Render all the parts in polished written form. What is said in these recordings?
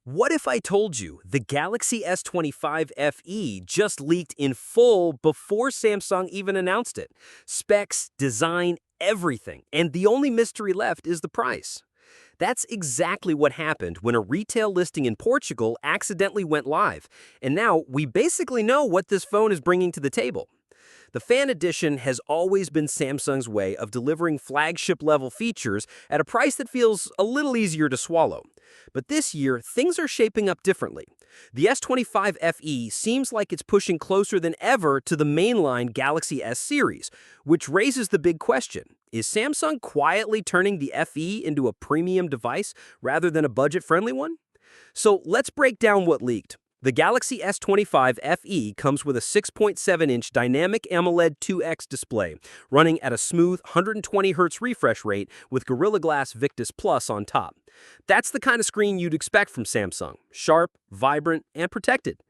What if I told you the Galaxy S25 FE just leaked in full before Samsung even announced it? Specs, design, everything. And the only mystery left is the price. That's exactly what happened when a retail listing in Portugal accidentally went live. And now we basically know what this phone is bringing to the table. The Fan Edition has always been Samsung's way of delivering flagship-level features at a price that feels a little easier to swallow. But this year, things are shaping up differently. The S25 FE seems like it's pushing closer than ever to the mainline Galaxy S series, which raises the big question. Is Samsung quietly turning the FE into a premium device rather than a budget-friendly one? So let's break down what leaked. The Galaxy S25 FE comes with a 6.7-inch dynamic AMOLED 2X display, running at a smooth 120Hz refresh rate with Gorilla Glass Victus Plus on top. That's the kind of screen you'd expect from Samsung, sharp, vibrant, and protected.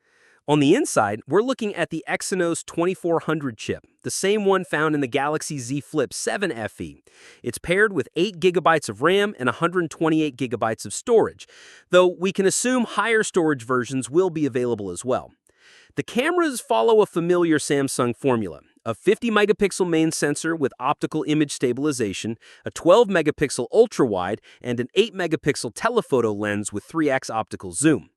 On the inside, we're looking at the Exynos 2400 chip, the same one found in the Galaxy Z Flip 7 FE. It's paired with 8GB of RAM and 128GB of storage, though we can assume higher storage versions will be available as well. The cameras follow a familiar Samsung formula: a 50-megapixel main sensor with optical image stabilization, a 12-megapixel ultra-wide, and an 8-megapixel telephoto lens with 3x optical zoom.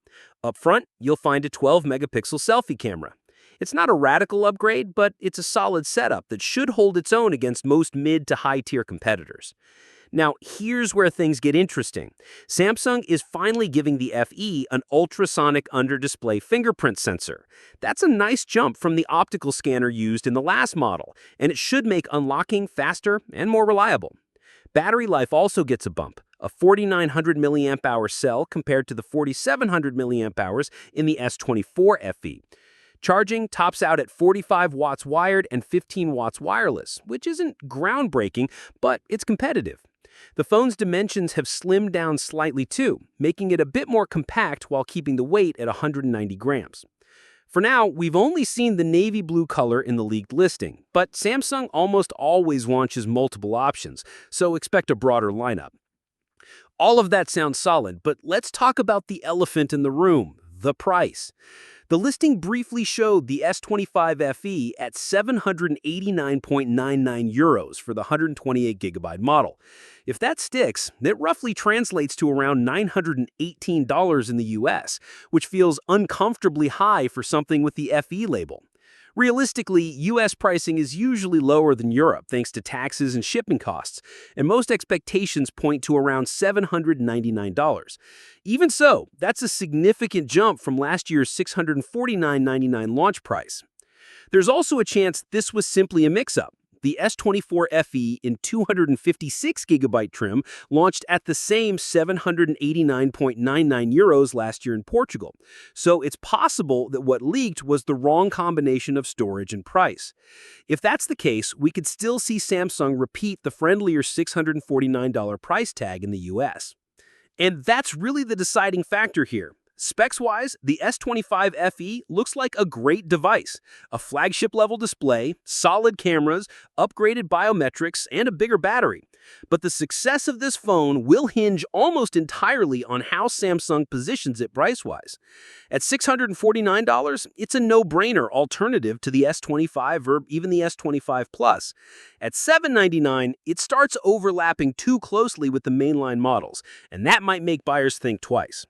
Up front, you'll find a 12-megapixel selfie camera. It's not a radical upgrade, but it's a solid setup that should hold its own against most mid to high-tier competitors. Now, here's where things get interesting. Samsung is finally giving the FE an ultrasonic under-display fingerprint sensor. That's a nice jump from the optical scanner used in the last model, and it should make unlocking faster and more reliable. Battery life also gets a bump. A 4,900 mAh cell compared to the 4,700 mAh in the S24 FE. Charging tops out at 45 watts wired and 15 watts wireless, which isn't groundbreaking, but it's competitive. The phone's dimensions have slimmed down slightly too, making it a bit more compact while keeping the weight at 190 grams. For now, we've only seen the navy blue color in the leaked listing, but Samsung almost always launches multiple options, so expect a broader lineup. All of that sounds solid, but let's talk about the elephant in the room: the price. The listing briefly showed the S25 FE at €789.99 for the 128GB model. If that sticks, it roughly translates to around $918 in the US, which feels uncomfortably high for something with the FE label. Realistically, US pricing is usually lower than Europe thanks to taxes and shipping costs, and most expectations point to around $799. Even so, that's a significant jump from last year's $649.99 launch price. There's also a chance this was simply a mix-up. The S24 FE in 256GB trim launched at the same €789.99 last year in Portugal, so it's possible that what leaked was the wrong combination of storage and price. If that's the case, we could still see Samsung repeat the friendlier $649 price tag in the US. And that's really the deciding factor here. Specs-wise, the S25 FE looks like a great device. A flagship-level display, solid cameras, upgraded biometrics, and a bigger battery. But the success of this phone will hinge almost entirely on how Samsung positions it price-wise. At $649, it's a no-brainer alternative to the S25 or even the S25 Plus. At $799, it starts overlapping too closely with the mainline models, and that might make buyers think twice.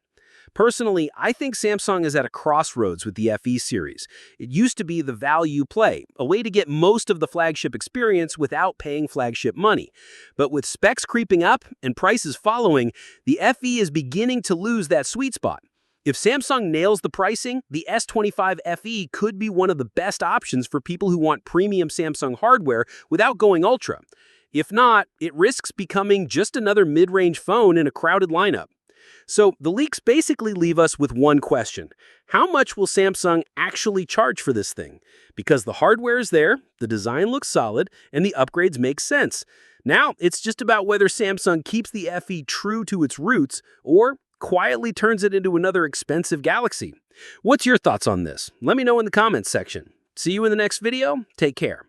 Personally, I think Samsung is at a crossroads with the FE series. It used to be the value play, a way to get most of the flagship experience without paying flagship money. But with specs creeping up and prices following, the FE is beginning to lose that sweet spot. If Samsung nails the pricing, the S25 FE could be one of the best options for people who want premium Samsung hardware without going ultra. If not, it risks becoming just another mid-range phone in a crowded lineup. So the leaks basically leave us with one question: how much will Samsung actually charge for this thing? Because the hardware is there, the design looks solid, and the upgrades make sense. Now it's just about whether Samsung keeps the FE true to its roots or quietly turns it into another expensive Galaxy. What's your thoughts on this? Let me know in the comments section. See you in the next video. Take care.